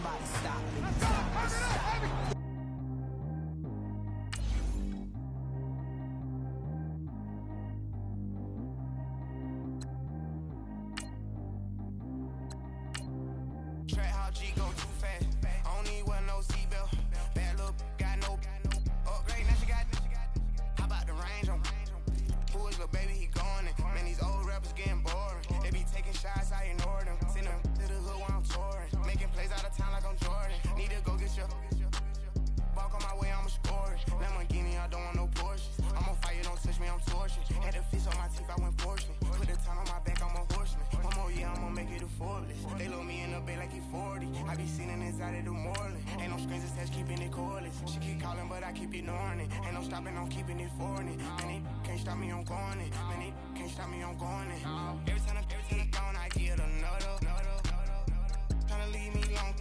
about to stop. Stop. Track how G go too fast. I don't need wear no seatbelt. Bad look, got no upgrade. Now she got. How about the range on? Who is little baby? He going in. Man, these old rappers getting boring. They be taking shots, I ignore them. Send them to the hood while I'm touring. Making plays out of town like I'm Jordan. Need to go get your. Walk on my way, I'ma score it. Lamborghini, I don't want no Porsche. I'm on fire, don't touch me, I'm torching. Had the fish on my teeth, I went fortunate. Put the time on my back, I'm a horseman. One more year, I'ma make it a Forbes. They load me in the bay like he 40. I be seen inside of the Moreland. Ain't no strings attached, keeping it cordless. She keep calling, but I keep ignoring it. Ain't no stopping, I'm keeping it foreign. Man, they can't stop me, I'm going it. Man, they can't stop me, I'm going it. Every time I gone, I get another. Tryna leave me long,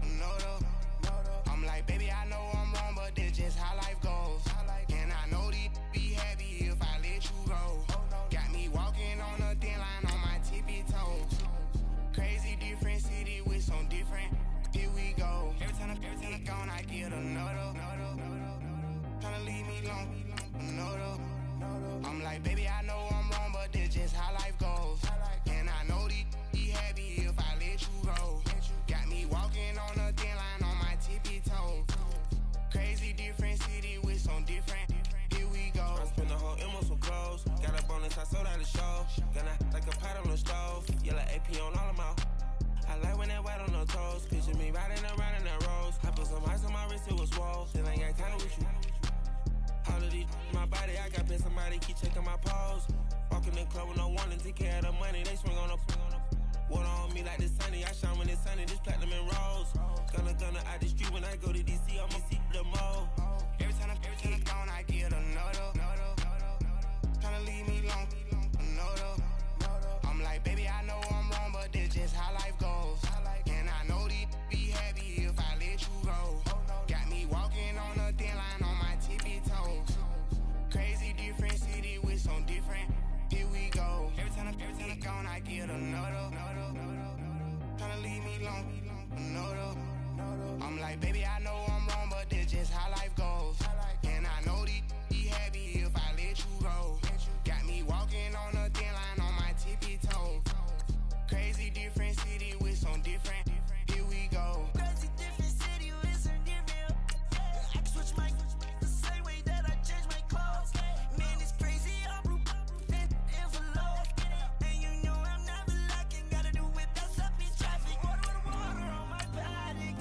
another. I'm like, baby, I know I'm wrong, but that's just how life goes. And I know these be happy if I let you go. Got me walking on a thin line on my tippy toes. Crazy different city with some different. Here we go. Every time I gone, I get another. Tryna leave me long, another. I'm like, baby, I know I'm wrong, but that's just how life goes. And I know these be happy if I let you go. Got me walking on a thin line on my tippy toes. Crazy different city with some different. Here we go. I spent the whole M on some clothes. Got a bonus, I sold out the show. Gonna like a pot on the stove. Yellow AP on all of my. I like when that white on the toes. Picture me riding around in that rose. I put some ice on my wrist, it was swole. Still ain't got time with you. All of these my body, I got pay somebody keep checking my pose. Walk in the club with no warning, take care of the money. They swing on the water on me like the sunny. I shine when it's sunny, this platinum and rose. Gonna out the street when I go to DC, I'ma see the mo. Every time I gone, I get another. Tryna leave me long, another. I'm like, baby, I know I'm wrong, but that's just how life goes. And I know these be happy if I let you go. Got me walking on a thin line on my tippy toes. Crazy different city with some different. Here we go. Every time I gone, I get another. Tryna leave me long, another. I'm like, baby, I know I'm wrong, but that's just how life goes. And I know these be happy if I let you go. Got me walking on a thin line on my tippy toes. Crazy different city with some different. Here we go. Crazy different city with some different. I can switch my the same way that I change my clothes. Man, it's crazy. I'm envelope. And you know I'm never lacking. Gotta do it, that's up in traffic. Water on my paddock.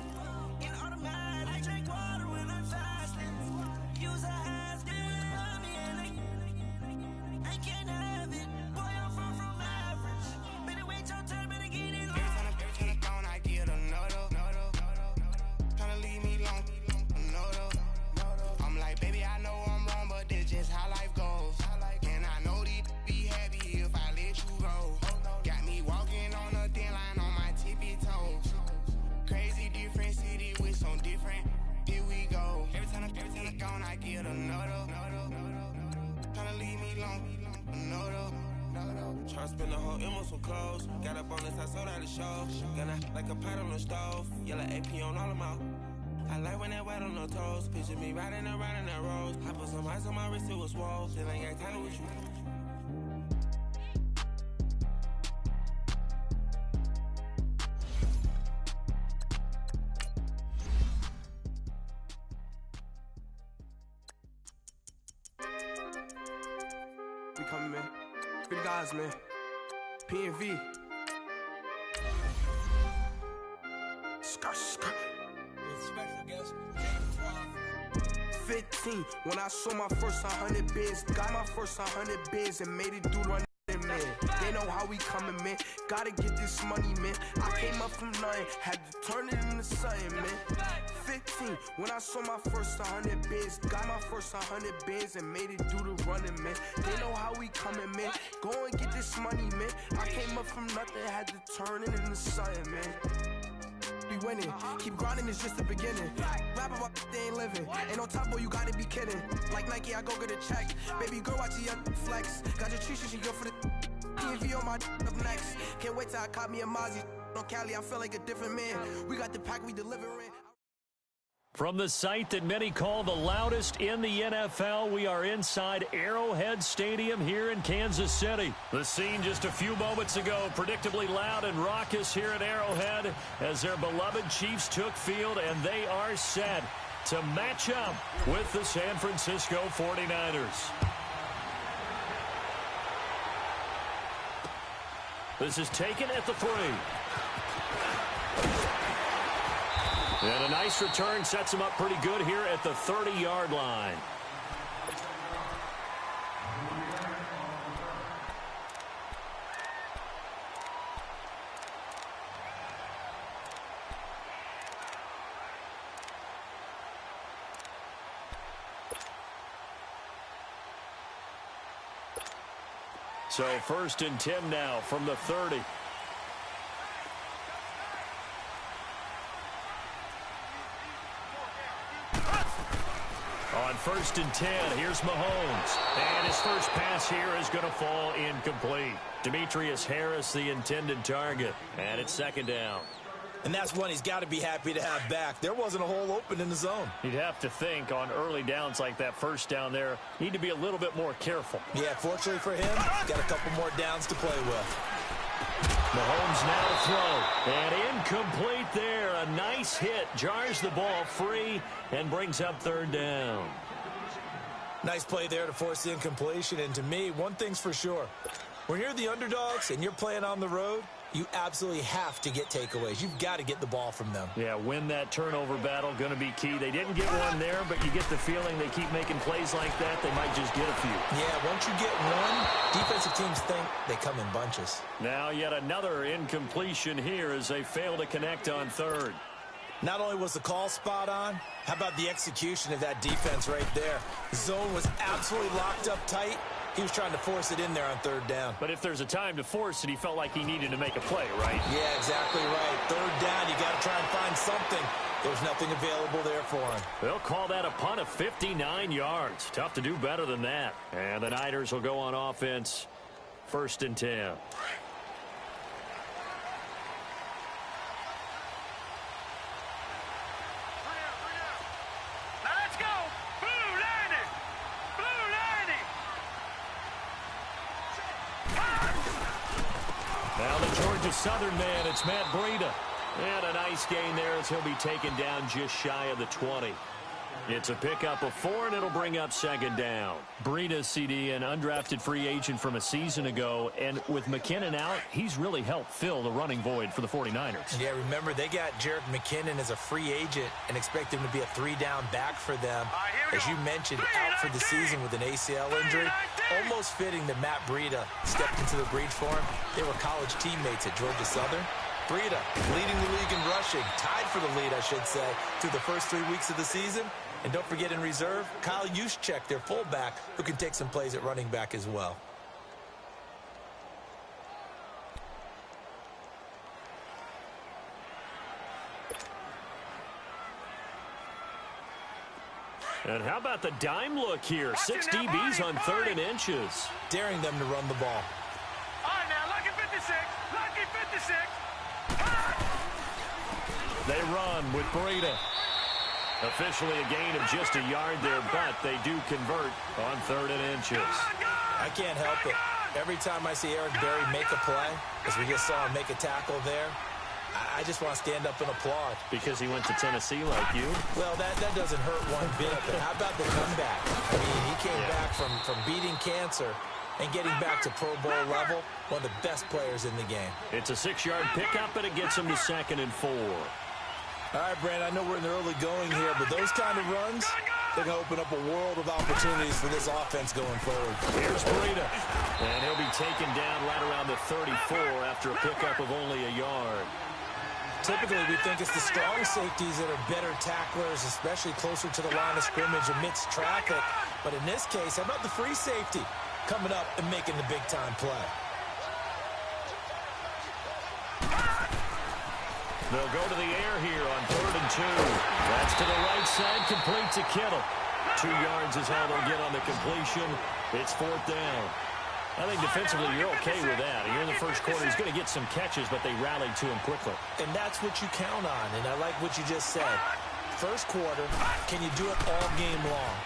In automatic. I drink water when I'm fasting. Use a ass, on me and I can't have it. Boy, I'm from average. Better wait your turn, better get in line. Every time I gone, I get another. Tryna leave me long, another. I'm like, baby, I know I'm wrong, but that's just how life goes. And I know these be happy if I let you go. Got me walking on a thin line on my tippy toes. Crazy different city with some different. Here we go. Every time I gone, I get another. Tryna leave me long, another. Tryna spend the whole M on some clothes. Got a bonus, I sold out the show. Gonna like a pot on the stove. Yellow AP on all of my. I like when that white on the toes. Picture me riding around in that rose. I put some ice on my wrist, it was swole. Still ain't got time with you. We coming, man. Free the guys, man. P&V. Skirt. 15, when I saw my first 100 bids, got my first 100 bids and made it do running, man. They know how we coming, man. Gotta get this money, man. I came up from nothing, had to turn it into something, man. 15, when I saw my first 100 bids, got my first 100 bids and made it do the running, man. They know how we coming, man. Go and get this money, man. I came up from nothing, had to turn it into something, man. We winning, keep grinding, it's just the beginning. Rap about they ain't living. Ain't no top boy, you gotta be kidding. Like Nike, I go get a check. Baby girl, watch your flex. Got your tree, she go for the. DV on my up next. Can't wait till I caught me a Mozzie on Cali. I feel like a different man. We got the pack, we delivering. From the site that many call the loudest in the NFL, we are inside Arrowhead Stadium here in Kansas City. The scene just a few moments ago, predictably loud and raucous here at Arrowhead as their beloved Chiefs took field, and they are set to match up with the San Francisco 49ers. This is taken at the 3. And a nice return sets him up pretty good here at the 30-yard line. So 1st and 10 now from the 30. On 1st and 10, here's Mahomes. And his first pass here is going to fall incomplete. Demetrius Harris, the intended target. And it's 2nd down. And that's one he's got to be happy to have back. There wasn't a hole open in the zone. You'd have to think on early downs like that, 1st down there, need to be a little bit more careful. Yeah, fortunately for him, got a couple more downs to play with. Mahomes now to throw. And incomplete there. A nice hit. Jars the ball free and brings up 3rd down. Nice play there to force the incompletion. And to me, one thing's for sure. When you're the underdogs and you're playing on the road, you absolutely have to get takeaways. You've got to get the ball from them. Yeah, win that turnover battle, going to be key. They didn't get one there, but you get the feeling they keep making plays like that, they might just get a few. Yeah, once you get one, defensive teams think they come in bunches. Now yet another incompletion here as they fail to connect on 3rd. Not only was the call spot on, how about the execution of that defense right there? The zone was absolutely locked up tight. He was trying to force it in there on 3rd down. But if there's a time to force it, he felt like he needed to make a play, right? Yeah, exactly right. 3rd down, you got to try and find something. There's nothing available there for him. They'll call that a punt of 59 yards. Tough to do better than that. And the Niners will go on offense. 1st and 10. Now the Georgia Southern man, it's Matt Breida. And a nice gain there as he'll be taken down just shy of the 20. It's a pickup of 4, and it'll bring up 2nd down. Breida, CD, an undrafted free agent from a season ago. And with McKinnon out, he's really helped fill the running void for the 49ers. Yeah, remember, they got Jerick McKinnon as a free agent and expect him to be a 3-down back for them. As you mentioned, out for the season with an ACL injury. Almost fitting that Matt Breida stepped into the breach for him. They were college teammates at Georgia Southern. Breida leading the league in rushing, tied for the lead, I should say, through the first 3 weeks of the season. And don't forget in reserve, Kyle Juszczyk, their fullback, who can take some plays at running back as well. And how about the dime look here? 6 DBs on 3rd and inches. Daring them to run the ball. All right, now, lucky 56. Lucky 56. They run with Breida. Officially a gain of just a yard there, but they do convert on 3rd and inches. I can't help it. Every time I see Eric Berry make a play, as we just saw him make a tackle there, I just want to stand up and applaud. Because he went to Tennessee like you? Well, that doesn't hurt one bit, but how about the comeback? I mean, he came back from beating cancer and getting back to Pro Bowl level, one of the best players in the game. It's a 6-yard pickup, and it gets him to 2nd and 4. All right, Brand, I know we're in the early going here, but those kind of runs, they're going to open up a world of opportunities for this offense going forward. Here's Breida, and he'll be taken down right around the 34 after a pickup of only a yard. Typically, we think it's the strong safeties that are better tacklers, especially closer to the line of scrimmage amidst traffic. But in this case, how about the free safety coming up and making the big-time play? They'll go to the air here on 3rd and 2. That's to the right side, complete to Kittle. 2 yards is how they'll get on the completion. It's 4th down. I think defensively you're okay with that. Here in the first quarter, he's going to get some catches, but they rallied to him quickly. And that's what you count on, and I like what you just said. First quarter, can you do it all game long?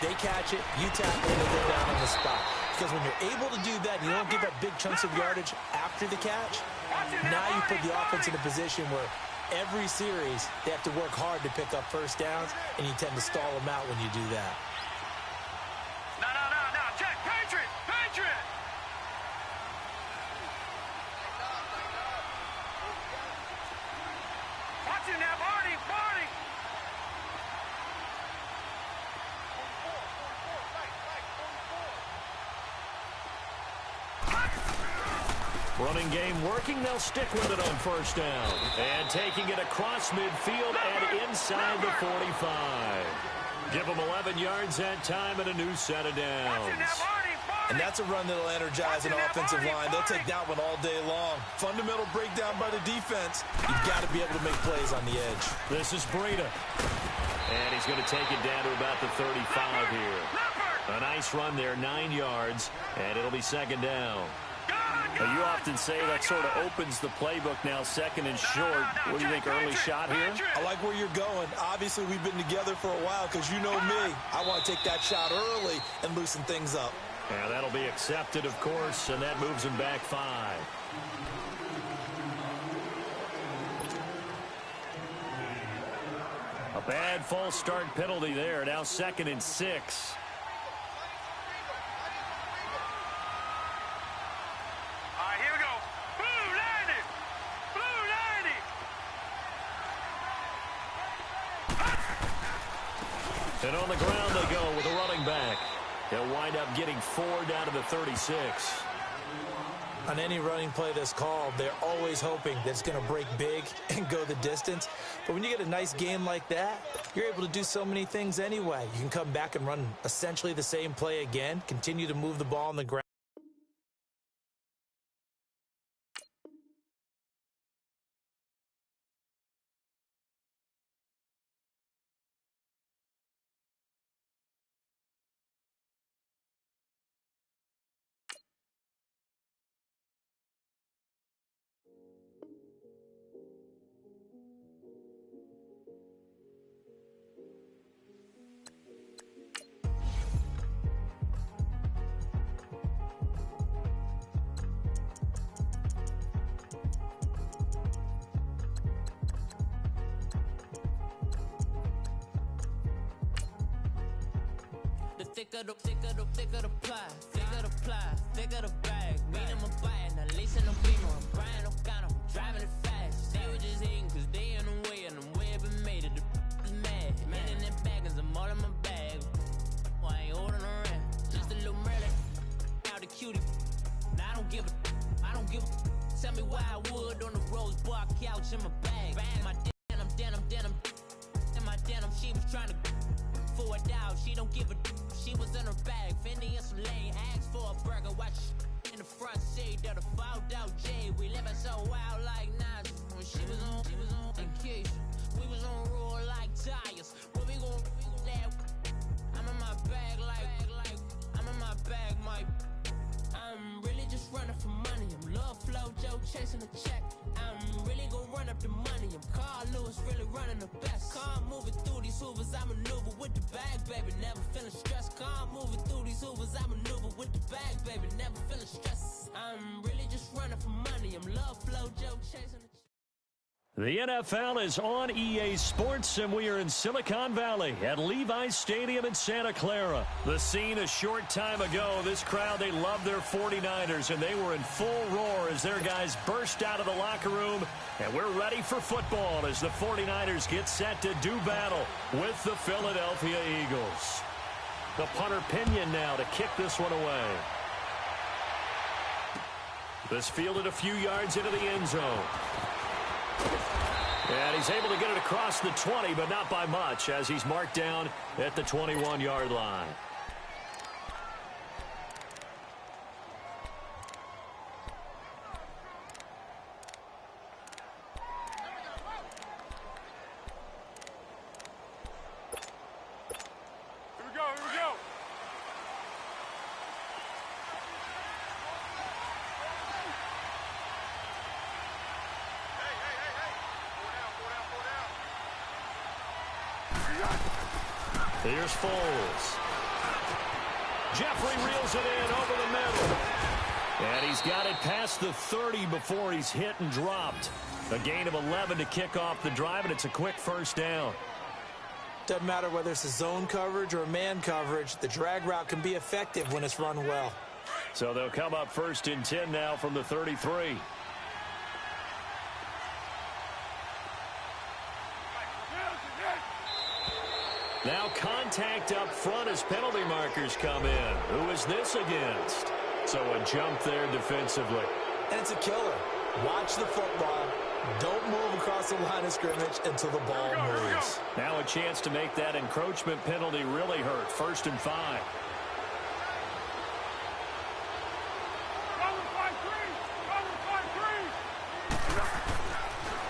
They catch it, you tackle it, and go down on the spot. Because when you're able to do that, you don't give up big chunks of yardage after the catch, now you put the offense in a position where every series they have to work hard to pick up first downs, and you tend to stall them out when you do that. No, check, Patriot! Watch it now, Barney! Running game working. They'll stick with it on first down. And taking it across midfield and inside the 45. Give them 11 yards that time and a new set of downs. And that's a run that'll energize an offensive line. They'll take that one all day long. Fundamental breakdown by the defense. You've got to be able to make plays on the edge. This is Breida. And he's going to take it down to about the 35 here. A nice run there, 9 yards, and it'll be second down. You often say that sort of opens the playbook now, second and short. What do you think, early shot here? I like where you're going. Obviously, we've been together for a while because you know me. I want to take that shot early and loosen things up. Yeah, that'll be accepted, of course, and that moves him back 5. A bad false start penalty there. Now second and 6. And on the ground they go with a running back. They'll wind up getting 4 down to the 36. On any running play that's called, they're always hoping that it's going to break big and go the distance. But when you get a nice game like that, you're able to do so many things anyway. You can come back and run essentially the same play again, continue to move the ball on the ground. Thicker the pie, thicker the bag. Mean I'm a buyer, now listen to me, I'm Brian O'Connor, I'm driving it fast. They were just hating cause they in the way, and the way I've been made it, the is mad. Man in them baggins, I'm all in my bag. I ain't holding around, just a little Merlin, out the cutie. Now I don't give a. Tell me why I would on the rose bar couch in my bag. My denim, and my denim, she was trying to for it out, she don't give a. She was in her bag, Fendi and some lane, asked for a burger, watch in the front seat of the fouled out J. We living so wild like Nas. When she was on vacation, we was on roll like tires. What we gon' that? I'm in my bag like I'm in my bag, my. I'm really just running for money. I'm love flow, Joe chasing a check. I'm really gon' run up the money. I'm Carl Lewis, really running the best. Car moving through these hoovers, I maneuver with the bag, baby. Never feeling stressed. Car moving through these hoovers, I maneuver with the bag, baby. Never feeling stressed. I'm really just running for money. I'm love flow, Joe chasing a check. The NFL is on EA Sports, and we are in Silicon Valley at Levi's Stadium in Santa Clara. The scene a short time ago, this crowd, they love their 49ers, and they were in full roar as their guys burst out of the locker room. And we're ready for football as the 49ers get set to do battle with the Philadelphia Eagles. The punter Pinion now to kick this one away. This fielded a few yards into the end zone. And he's able to get it across the 20, but not by much, as he's marked down at the 21-yard line. Here we go. Here's Foles. Jeffrey reels it in over the middle. And he's got it past the 30 before he's hit and dropped. A gain of 11 to kick off the drive, and it's a quick first down. Doesn't matter whether it's a zone coverage or man coverage. The drag route can be effective when it's run well. So they'll come up 1st and 10 now from the 33. Now contact up front as penalty markers come in. Who is this against? So a jump there defensively. And it's a killer. Watch the football. Don't move across the line of scrimmage until the ball moves. Now a chance to make that encroachment penalty really hurt. 1st and 5.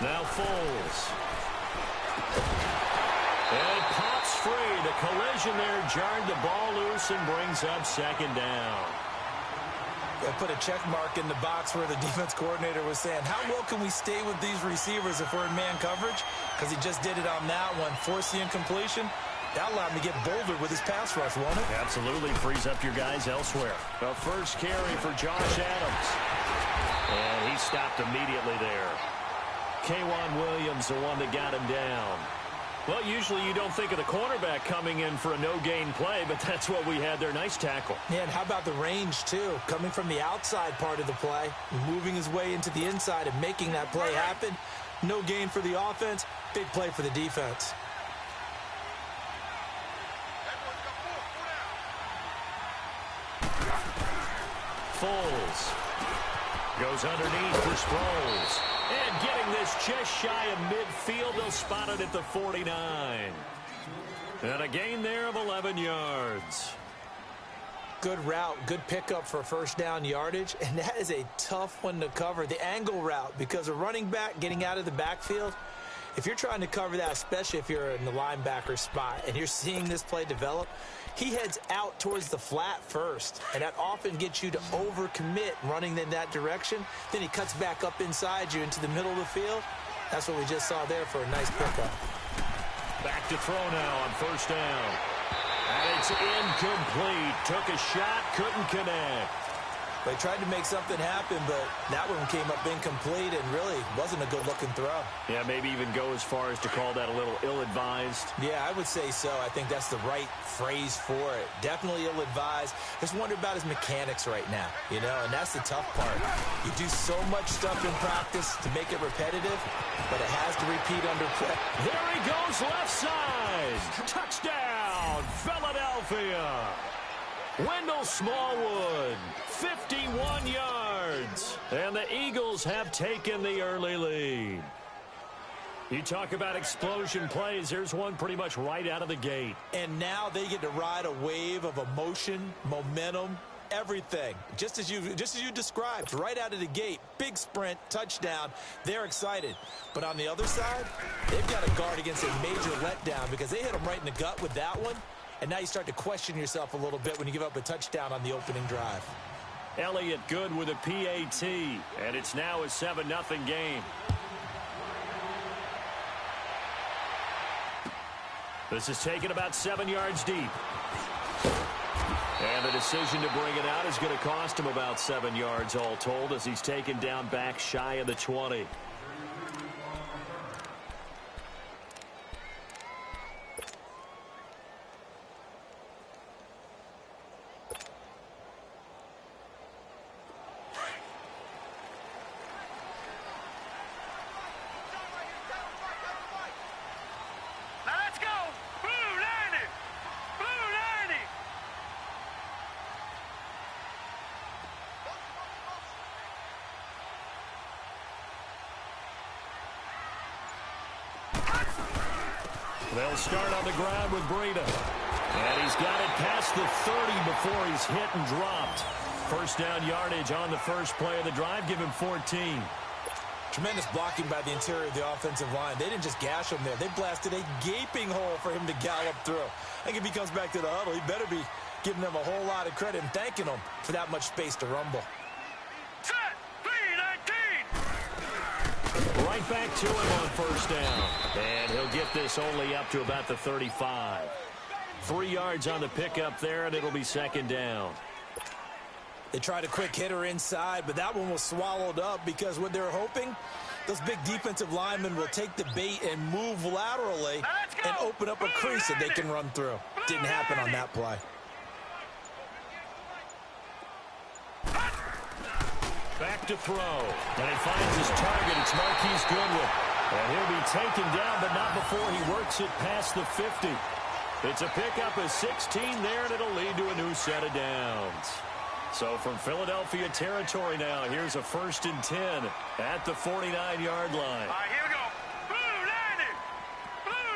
Now Foles. And it pops free. The collision there jarred the ball loose and brings up 2nd down. I put a check mark in the box where the defense coordinator was saying, how well can we stay with these receivers if we're in man coverage? Because he just did it on that one. Force the incompletion. That allowed him to get bolder with his pass rush, won't it? Absolutely frees up your guys elsewhere. The first carry for Josh Adams. And he stopped immediately there. K'Wan Williams, the one that got him down. Well, usually you don't think of the cornerback coming in for a no-gain play, but that's what we had there. Nice tackle. Yeah, and how about the range, too? Coming from the outside part of the play, moving his way into the inside and making that play happen. No gain for the offense, big play for the defense. Foles goes underneath for Sproles. And getting this just shy of midfield, they'll spot it at the 49. And a gain there of 11 yards. Good route, good pickup for 1st down yardage, and that is a tough one to cover. The angle route, because a running back getting out of the backfield, if you're trying to cover that, especially if you're in the linebacker spot and you're seeing this play develop, he heads out towards the flat first, and that often gets you to overcommit running in that direction. Then he cuts back up inside you into the middle of the field. That's what we just saw there for a nice pickup. Back to throw now on 1st down. And it's incomplete. Took a shot, couldn't connect. They tried to make something happen, but that one came up incomplete and really wasn't a good-looking throw. Yeah, maybe even go as far as to call that a little ill-advised. Yeah, I would say so. I think that's the right phrase for it. Definitely ill-advised. Just wonder about his mechanics right now, you know, and that's the tough part. You do so much stuff in practice to make it repetitive, but it has to repeat under pressure. There he goes, left side. Touchdown, Philadelphia. Wendell Smallwood, 51 yards. And the Eagles have taken the early lead. You talk about explosion plays. Here's one pretty much right out of the gate. And now they get to ride a wave of emotion, momentum, everything. Just as you described, right out of the gate. Big sprint, touchdown. They're excited. But on the other side, they've got to guard against a major letdown because they hit them right in the gut with that one. And now you start to question yourself a little bit when you give up a touchdown on the opening drive. Elliott good with a PAT, and it's now a 7-0 game. This is taken about 7 yards deep. And the decision to bring it out is going to cost him about 7 yards all told as he's taken down back shy of the 20. They'll start on the ground with Breida. And he's got it past the 30 before he's hit and dropped. 1st down yardage on the first play of the drive. Give him 14. Tremendous blocking by the interior of the offensive line. They didn't just gash him there. They blasted a gaping hole for him to gallop through. I think if he comes back to the huddle, he better be giving them a whole lot of credit and thanking them for that much space to rumble. Set, P19. Right back to him on 1st down. And he'll get this only up to about the 35. 3 yards on the pickup there, and it'll be second down. They tried a quick hitter inside, but that one was swallowed up because what they're hoping, those big defensive linemen will take the bait and move laterally and open up a crease that they can run through. Didn't happen on that play. Back to throw. And he finds his target. It's Marquise Goodwin. And he'll be taken down, but not before he works it past the 50. It's a pickup of 16 there, and it'll lead to a new set of downs. So from Philadelphia territory now, here's a 1st and 10 at the 49-yard line. All right, here we go. Blue 90. Blue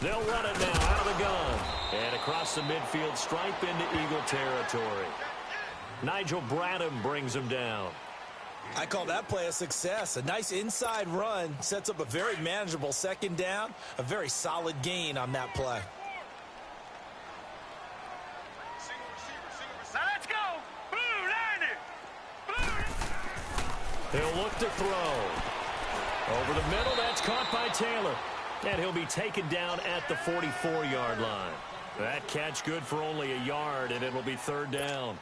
90. They'll run it now out of the gun. And across the midfield stripe into Eagle territory. Nigel Bradham brings him down. I call that play a success. A nice inside run sets up a very manageable second down. A very solid gain on that play. Now let's go. Blue 90. Blue. He'll look to throw. Over the middle, that's caught by Taylor. And he'll be taken down at the 44-yard line. That catch good for only a yard, and it'll be 3rd down.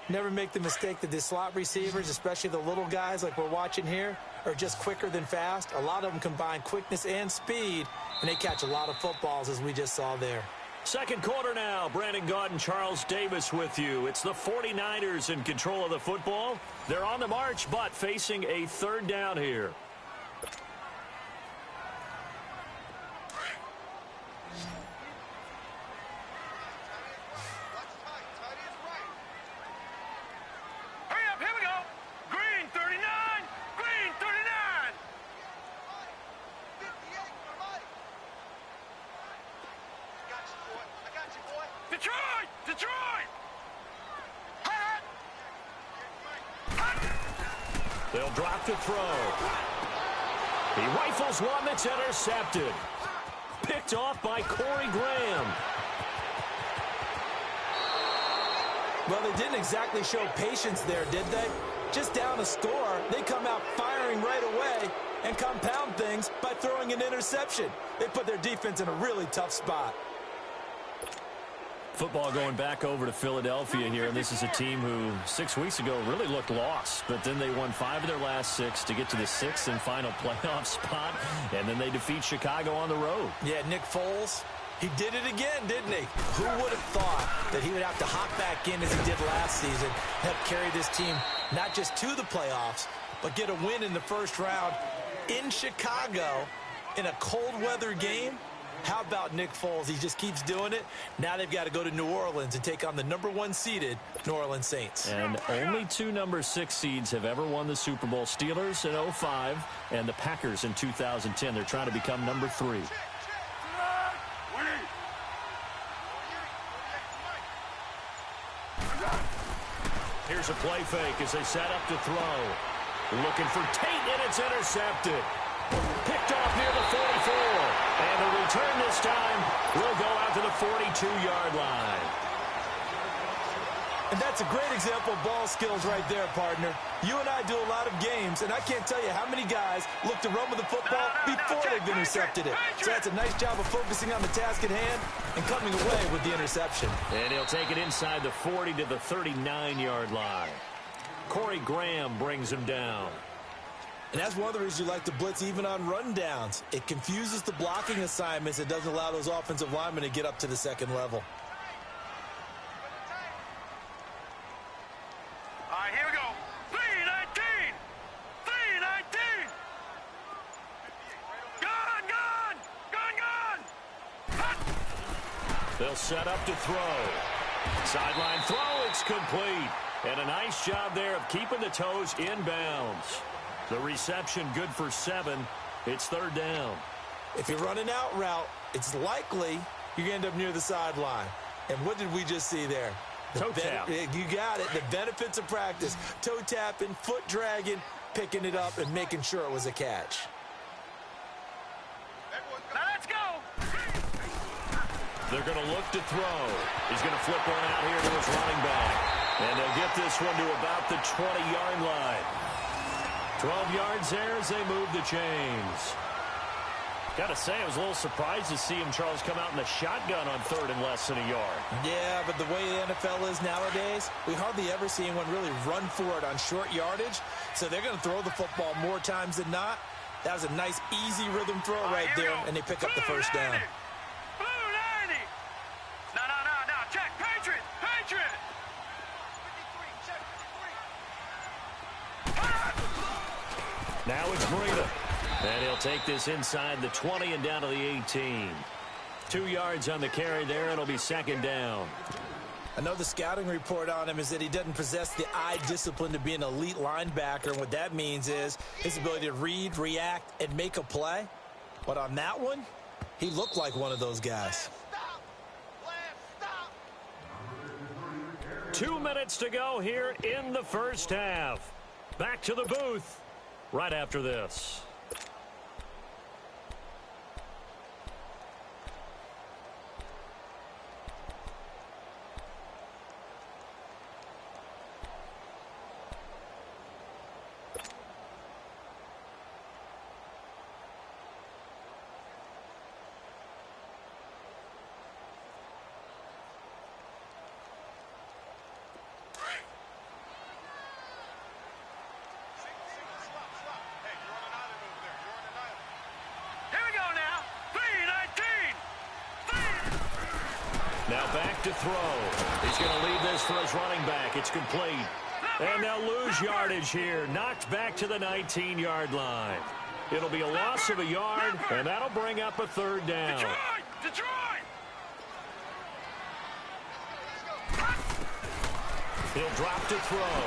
Never make the mistake that the slot receivers, especially the little guys like we're watching here, are just quicker than fast. A lot of them combine quickness and speed, and they catch a lot of footballs, as we just saw there. Second quarter now. Brandon Gaudin, Charles Davis with you. It's the 49ers in control of the football. They're on the march, but facing a 3rd down here. Detroit! They'll drop to throw. He rifles one that's intercepted. Picked off by Corey Graham. Well, they didn't exactly show patience there, did they? Just down a score, they come out firing right away and compound things by throwing an interception. They put their defense in a really tough spot. Football going back over to Philadelphia here, and this is a team who 6 weeks ago really looked lost, but then they won 5 of their last 6 to get to the 6th and final playoff spot, and then they defeat Chicago on the road. Yeah, Nick Foles, he did it again, didn't he? Who would have thought that he would have to hop back in as he did last season, help carry this team not just to the playoffs, but get a win in the first round in Chicago in a cold weather game? How about Nick Foles? He just keeps doing it. Now they've got to go to New Orleans and take on the #1 seeded New Orleans Saints. And only 2 number 6 seeds have ever won the Super Bowl. Steelers in 2005 and the Packers in 2010. They're trying to become number 3. Here's a play fake as they set up to throw. Looking for Tate, and it's intercepted. Picked off near the 44. And the return this time will go out to the 42-yard line. And that's a great example of ball skills right there, partner. You and I do a lot of games, and I can't tell you how many guys look to run with the football before they've intercepted it. So that's a nice job of focusing on the task at hand and coming away with the interception. And he'll take it inside the 40 to the 39-yard line. Corey Graham brings him down. And that's one of the reasons you like to blitz even on rundowns. It confuses the blocking assignments. It doesn't allow those offensive linemen to get up to the second level. All right, here we go. 319. 319. Gun. They'll set up to throw. Sideline throw, it's complete. And a nice job there of keeping the toes in bounds. The reception good for 7. It's 3rd down. If you're running out route, it's likely you're going to end up near the sideline. And what did we just see there? Toe tap. You got it. The benefits of practice. Toe tapping, foot dragging, picking it up, and making sure it was a catch. Now let's go. They're going to look to throw. He's going to flip one out here to his running back. And they'll get this one to about the 20-yard line. 12 yards there as they move the chains. Got to say, I was a little surprised to see him, Charles, come out in the shotgun on third and less than a yard. Yeah, but the way the NFL is nowadays, we hardly ever see anyone really run for it on short yardage. So they're going to throw the football more times than not. That was a nice, easy rhythm throw right there, and they pick up the first down. Blue 90. No. Check. Patriot. Now it's Breida. And he'll take this inside the 20 and down to the 18. 2 yards on the carry there. It'll be second down. I know the scouting report on him is that he doesn't possess the eye discipline to be an elite linebacker. And what that means is his ability to read, react, and make a play. But on that one, he looked like one of those guys. 2 minutes to go here in the first half. Back to the booth right after this. Now back to throw. He's going to leave this for his running back. It's complete. And they'll lose yardage here. Knocked back to the 19-yard line. It'll be a loss of a yard, and that'll bring up a third down. Detroit! He'll drop to throw.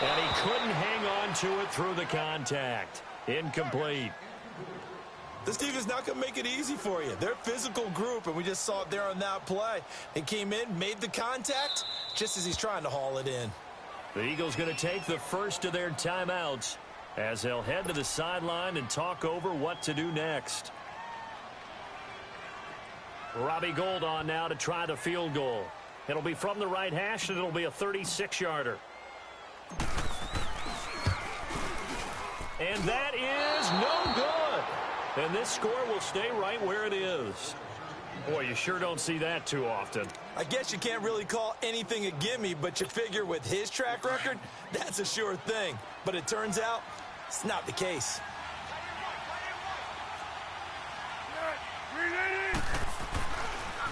And he couldn't hang on to it through the contact. Incomplete. This team is not going to make it easy for you. They're a physical group, and we just saw it there on that play. He came in, made the contact, just as he's trying to haul it in. The Eagles going to take the first of their timeouts as they'll head to the sideline and talk over what to do next. Robbie Gould on now to try the field goal. It'll be from the right hash, and it'll be a 36-yarder. And that is no good. And this score will stay right where it is. Boy, you sure don't see that too often. I guess you can't really call anything a gimme, but you figure with his track record, that's a sure thing. But it turns out, it's not the case.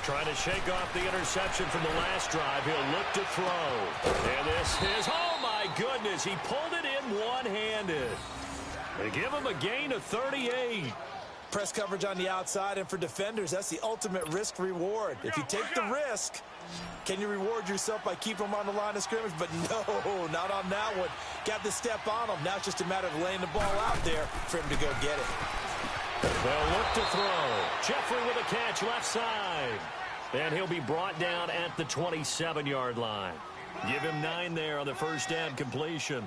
Trying to shake off the interception from the last drive. He'll look to throw. And this is, oh my goodness, he pulled it in one-handed. They give him a gain of 38. Press coverage on the outside, and for defenders, that's the ultimate risk-reward. If you take the risk, can you reward yourself by keeping them on the line of scrimmage? But no, not on that one. Got the step on him. Now it's just a matter of laying the ball out there for him to go get it. They'll look to throw. Jeffrey with a catch left side. And he'll be brought down at the 27-yard line. Give him 9 there on the first down completion.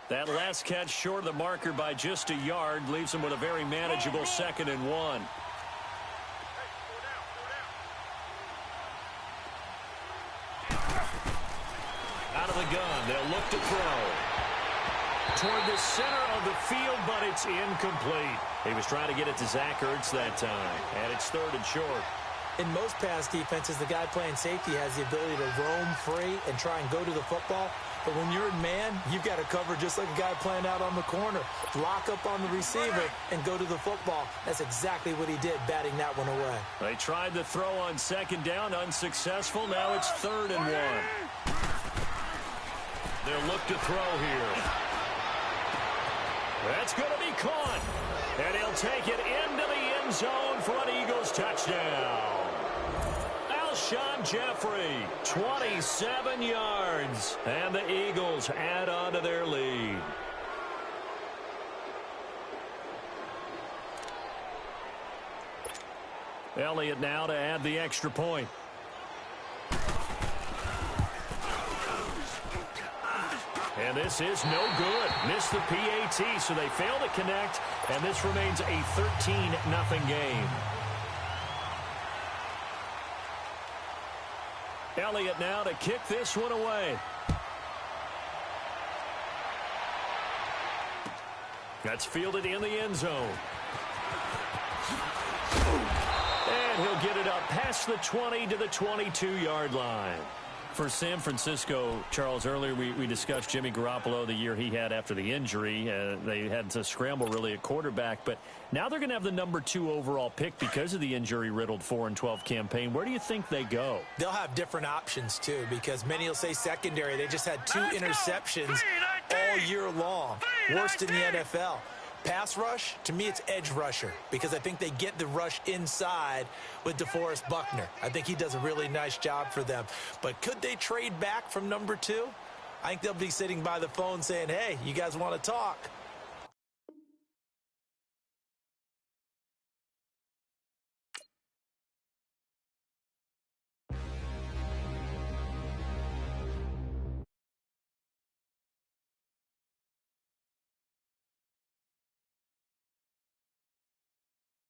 That last catch short of the marker by just a yard leaves him with a very manageable 2nd and 1. Out of the gun, they'll look to throw. Toward the center of the field, but it's incomplete. He was trying to get it to Zach Ertz that time, and it's 3rd and short. In most pass defenses, the guy playing safety has the ability to roam free and try and go to the football. But when you're in man, you've got to cover just like a guy playing out on the corner. Lock up on the receiver and go to the football. That's exactly what he did, batting that one away. They tried the throw on 2nd down, unsuccessful. Now it's 3rd and 1. They'll look to throw here. That's going to be caught. And he'll take it into the end zone for an Eagles touchdown. Alshon Jeffrey, 27 yards. And the Eagles add on to their lead. Elliott now to add the extra point. And this is no good. Missed the PAT, so they fail to connect, and this remains a 13-0 game. Elliott now to kick this one away. That's fielded in the end zone. And he'll get it up past the 20 to the 22-yard line. For San Francisco, Charles, earlier we discussed Jimmy Garoppolo, the year he had after the injury. They had to scramble really at quarterback, but now they're going to have the number 2 overall pick because of the injury-riddled 4-12 campaign. Where do you think they go? They'll have different options, too, because many will say secondary. They just had 2 interceptions all year long. Worst in the NFL. Pass rush, to me, it's edge rusher because I think they get the rush inside with DeForest Buckner. I think he does a really nice job for them. But could they trade back from number 2? I think they'll be sitting by the phone saying, hey, you guys want to talk?